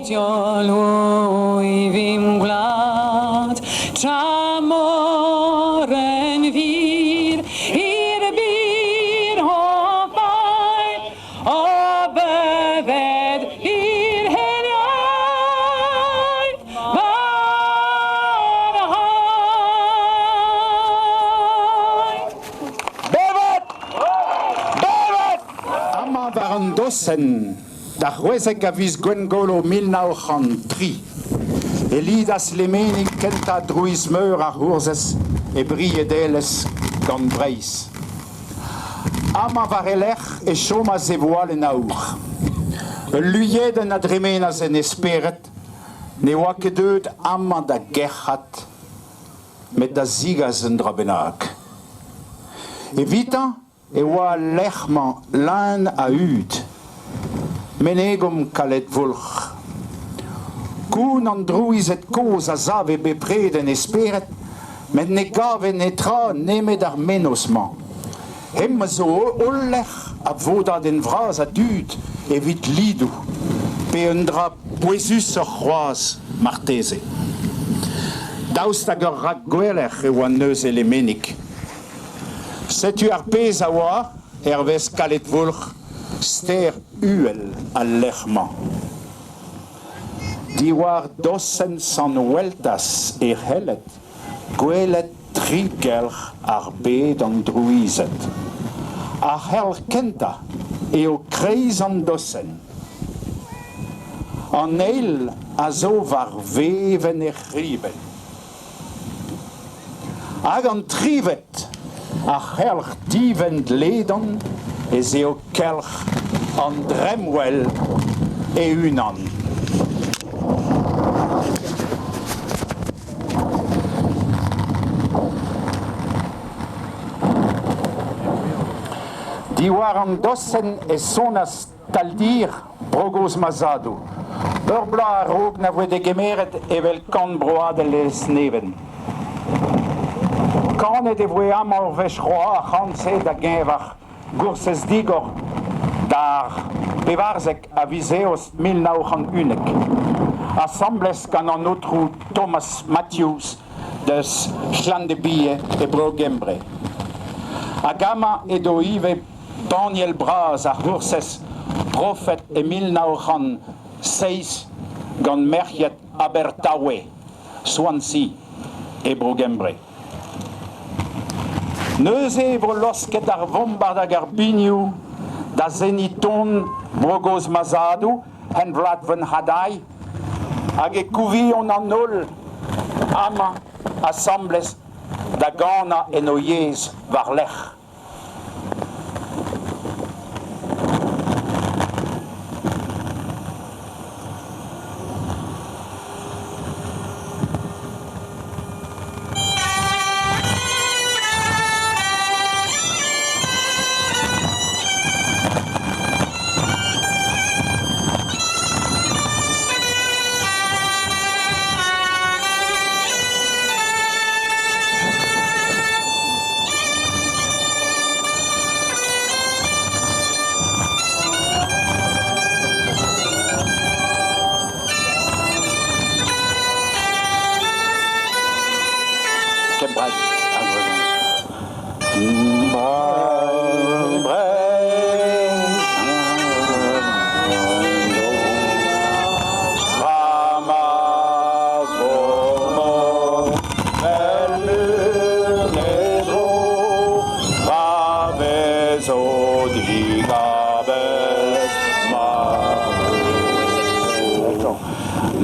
Oj vim glad, Chamoren vir, bir hopai, Obeved ir heliai, Varahai. Bevet! Amma waren dossen, da huesek avis Gwengolo 1903. Elidas lemenik kenta druismeur a hurzes e brie deles gant breis. Amma varelech e choma ze voile naur. Luyeden a dremenas en esperet, ne oa kedeut amma da gerhat, met da zigas en drabenag. Evita e oa lechman l'un a ud, menegum kalet vulch. Koen an druis et koz a zave bepreden esperet, men ne gave ne tra nemet ar menosman. Hemme zo ollech a voda den vraz a dud evit lidou, pe un dra poesus ur c'hoaz marteze. Daoust hag ur rak gwelech e oa neus elemenik. Setu ar pez a oa, ervez kalet vulch, ster uel al lechman. Diwar dossen san weltas e hellet, gwelet trigelch ar bed an druizet. A hel kenta e o kreiz an dossen. An eil a zo var veven e chriben. Hag an trivet a helch divend ledan e zeo kelch an dremwel e unan. Diwar an dossen e sonas taldir brogos mazado. Ur bla a rog na voe de gemeret evel kan broade les neven. Kanet e voe amor vech roa chanse da genvar gourses digor dar bevarzek a viseos 1901. Assembles kan an outro Thomas Matthews des Chlandebie e Brogembre. Agama e do ive Daniel Braz a Hurses, profet e 1906 gant merchet Abertawe, Swansea e Brogembre. Neus evro losket ar vombard hag ar biniou da zeniton brogos mazadou, hen vlad van hadai, hag e kouvion an ol ama assembles da gana en o yez var lech.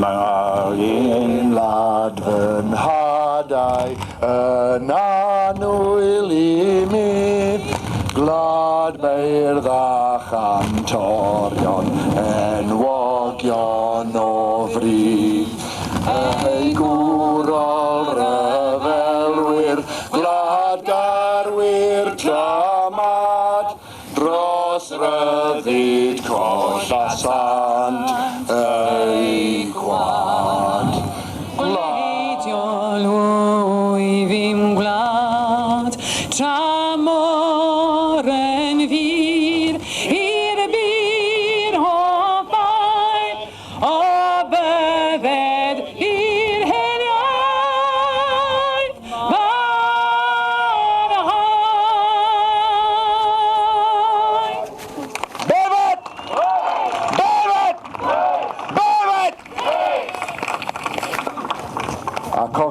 Marin ladven hadai nanuilimi glad beirda chantorion en wogyon ofri ei gwrol refelwyr glad garwyr dramad dros ryddid coll a sant ei gwad Glad oj vim glad, Chamoren vir, bir hopai,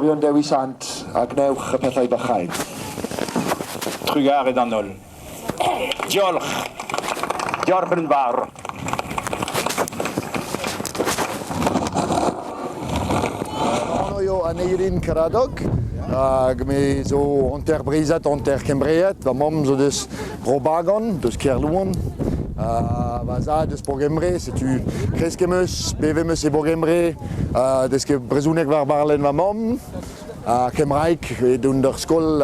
Cofio'n Dewi Sant a gnewch y pethau bychain. Trugar et Danol. Diolch. Diolch yn fawr. Ono an eirin Caradog, hag me zo onterbrizat, onterkembriat, va mom zo deus probagon, deus kerlouan, va za deus bogembre, se tu kreskemeus, bevemeus e bogembre, deus ke brezounek var barlen va mom, Kemraik, dun ur skol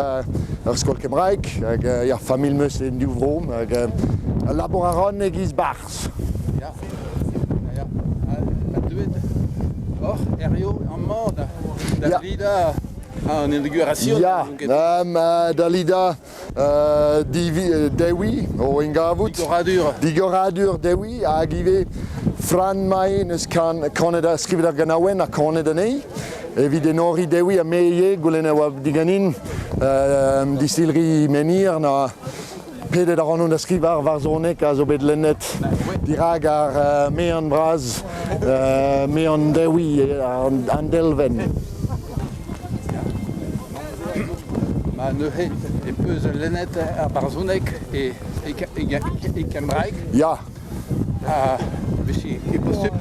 Kemraik, hag ya famil meus en div vrom, hag laboraron egiz bars. Ja, och, Erio, en mode, Ja. Lida, en inauguration. Ja, Dalida Dewi, o Ingavut. Digoradur Dewi, a givet Fran mai neus kanet a skrivet ar ganaouen a kanet anei. Evit enori Dewi a meie goulen a oa diganin distilri menir na pedet ar anon da skrivar var zonek a zo bet lennet dirag ar me an braz, me an Dewi an delven. Ma neuhe e peus lennet ar Barzhonek e Kemraik. Ja, Besi, e posib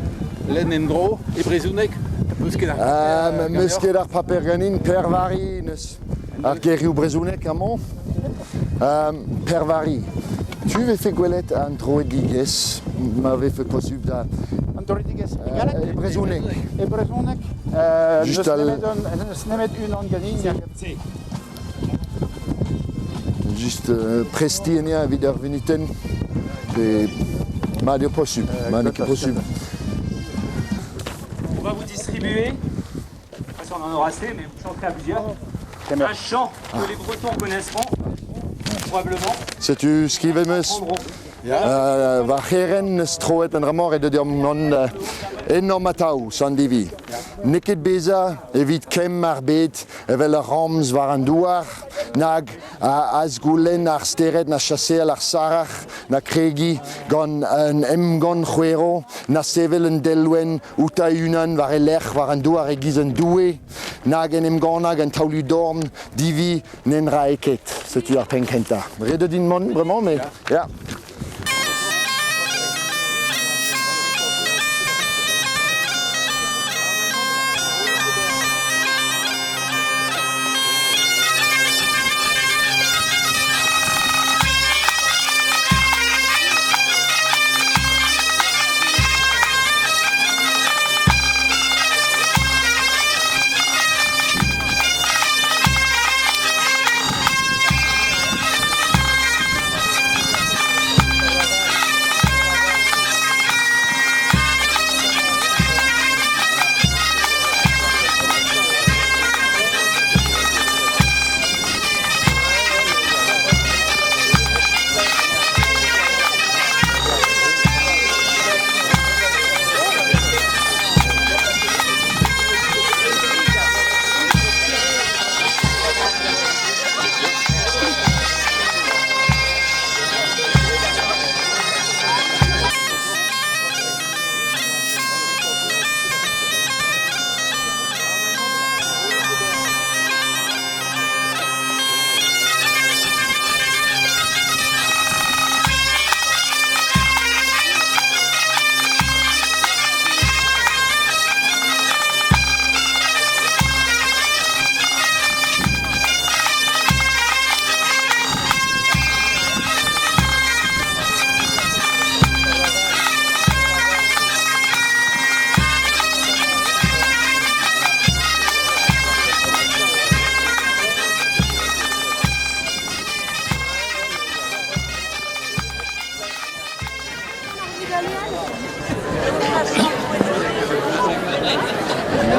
len en dro e Brezhounek. Meusket ar paper ganin pervari neus ar gerioù brezhounek amont. Pervari. Tu veux fait gwelet an troediges, m'avait fait posib da Antoridiges. e brezhounek. E Brezhounek. Just al- Neus nemet un an ganin. Just presti enia evit ar venuten. Et ma dio posib, ma nek posib. On va vous distribuer, je sais pas si on en aura assez, mais vous chantez à plusieurs, un chant que les Bretons connaisseront, probablement. Setu skrivemeus va cheren neus troet an ramor e deud non enorm atau san divi. Neket beza evit kem ar bet evel ar rams war an douar nag a azgoulen ar steret na chassel ar sarach na kregi gant an emgon c'hwero na sevel an delwen outa unan war e lec'h war an douar e giz an doue nag en emgonag an taoulu dorm divi nen ra eket setu ar penkenta. Redet din mon vraiment mais ja.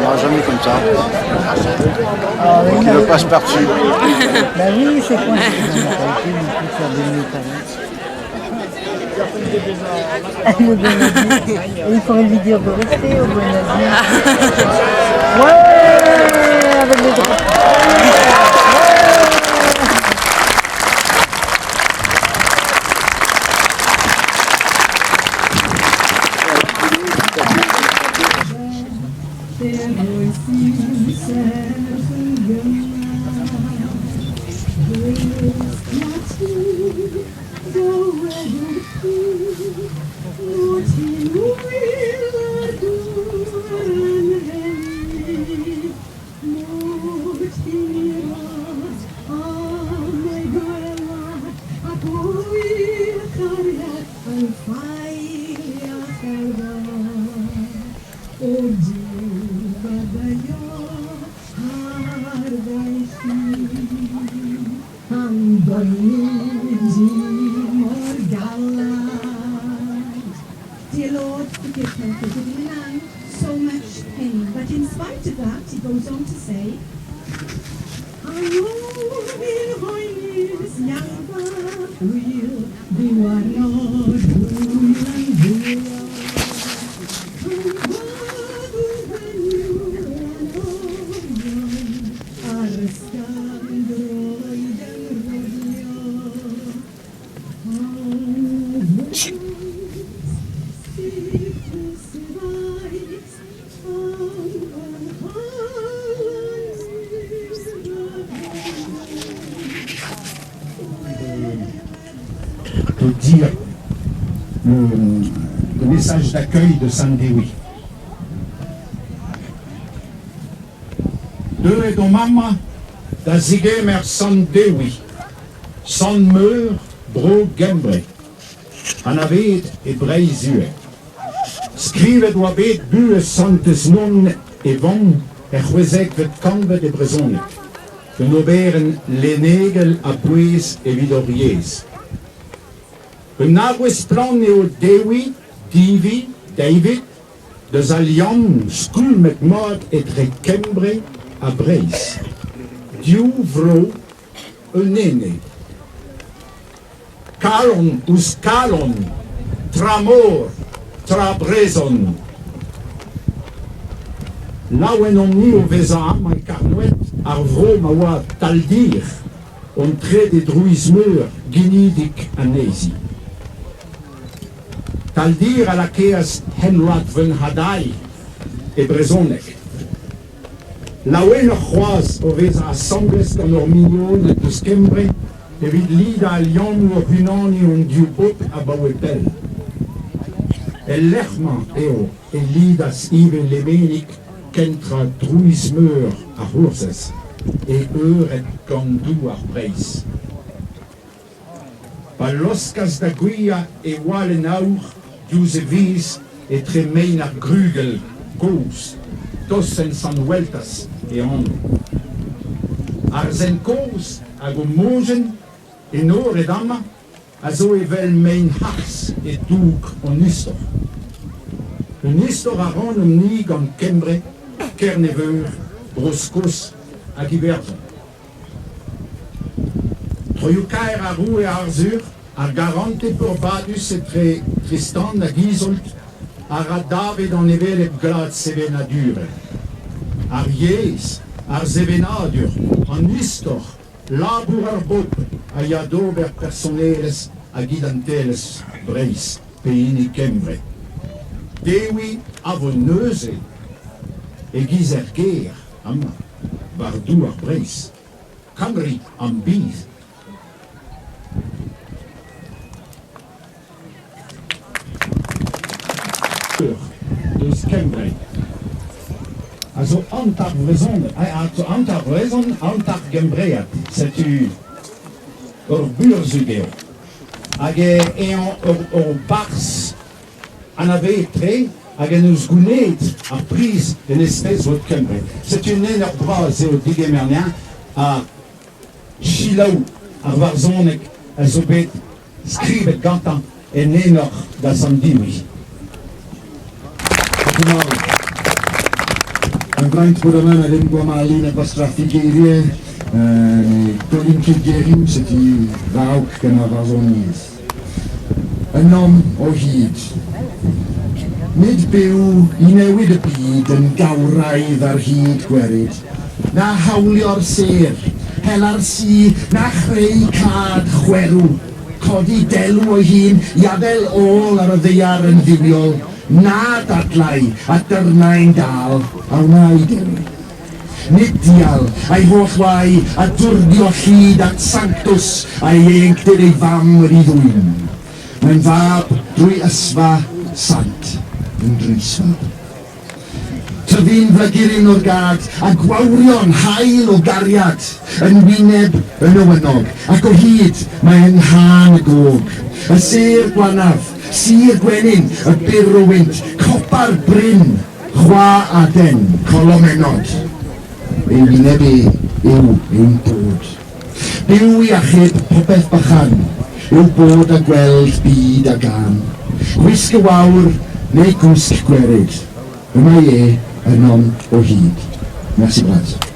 Non, jamais comme ça. Il le passe par-dessus. Bah oui, c'est quoi c'est qu'on a arrêté, mais plus faire 2 minutes avant. Le Bonadi. Et il faudrait lui dire de rester au Bonadi. Ouais, avec les droits. There was you said Dear Lord, forgive her for giving man so much pain. But in spite of that, he goes on to say, de dire le message d'accueil de Sandewi. De ton mamma da zigemer Sandewi, son meur bro gembre, anavet e breizue. Skrivet wa bet bue santes non e von e chwezek vet kanve de brezone. De noberen lenegel a bues e vidoriez. Een nagwes plan neo Dewi, David, de Zalian, school met maat et rekembre a Breis. Dieu vro, een nene. Kalon us kalon, tramor, trabrezon. Lauen on ni o veza am an karnouet ar vro ma oa taldir, on tre de druismeur ginidik anesi. Taldir a la keas henrat ven hadai e brezonek. Lauen ar c'hoaz o veza assembles gant ur mignon et eus kembre evit lida a lion ur hunani on diou bot a bawepel. El lerma eo e lidas even lemenik kentra druismeur a c'hourzez e eur et gandou ar breis. Pa loskas da gwia e wal en aour diouz e viz e tremein ar grugel kouz, tossen san weltas e an. Ar zen kouz hag o mojen e nor e dama a zo e vel mein hars e doug an istor. Un istor a ran om ni gant kembre, kerneveur, broskos hag iberzon. Troioù kaer a roue a arzur, ar garante porbadus etre Tristan a gizolt, ar a David an evel ep glad sevenadur. Ar yez, ar zevenadur, an istor, labour ar bop, a yadober personeles a gidanteles breis, peini kembre. Dewi a vo neuze, e gizer ger, amma, bardou ar breis, kamri an biz. Dus kembre. Also antar vrezon, antar vrezon, antar gembreat, setu ur burzugeo. Hag ur bars an ave tre, hag en eus gounet ar priz en espèce vot kembre. Setu nen ur braz eo digemernian a chilaou ar varzonek a zo bet skrivet gantan en enor da Sandewi. Un braint bodaman a lem gwama alin a bas trafigerie, Colin Kilgeriou, seti vaouk gant ar varzoniez. Un nom o hyd. Nid byw I newid y byd yn gawraidd ar hyd gwerid, na hawlio'r ser, hela'r si, na chreu cad chwerw, codi delw o hun, iadel ôl ar y ddeiar yn ddiwiol, na dadlau a dyrnau'n dal a wnaid yw'n. Nid dial a'i hollwai a dwrdio llyd at sanctus a'i ieunctid ei fam yr i ddwyn. Mae'n fab drwy ysfa sant yn drysfawr. Tyfu'n flygur un o'r gad a gwawrion hael o gariad yn wyneb yn ywynog ac o hyd mae'n hân y gog. Y ser gwanaf, sir gwenyn, y byr o wynt, copa'r bryn, chwa aden, colomenod. Ei wyneb yw ein bod. Byw i achub popeth bychan, yw bod a gweld byd a gan. Gwisg y wawr neu gwsg gwerid, yma yn on o hyd. Merci, Brad.